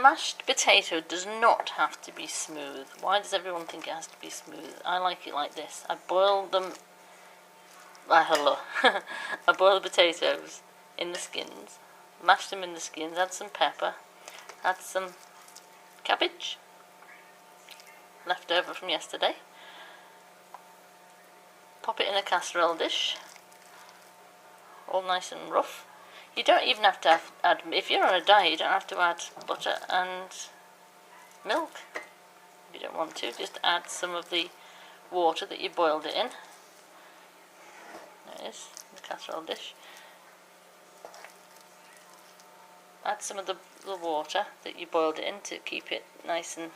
mashed potato does not have to be smooth. Why does everyone think it has to be smooth? I like it like this. I boil them. I boil the potatoes in the skins, mash them in the skins, add some pepper, add some cabbage, left over from yesterday. Pop it in a casserole dish, all nice and rough. You don't even have to add, if you're on a diet, you don't have to add butter and milk. If you don't want to, just add some of the water that you boiled it in. There it is, the casserole dish. Add some of the water that you boiled it in to keep it nice and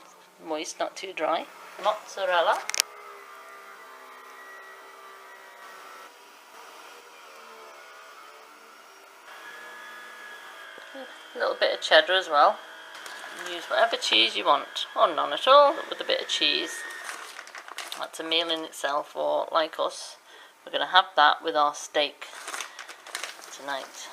moist, not too dry. Mozzarella. A little bit of cheddar as well. Use whatever cheese you want, or none at all, but with a bit of cheese. That's a meal in itself, or like us, we're going to have that with our steak tonight.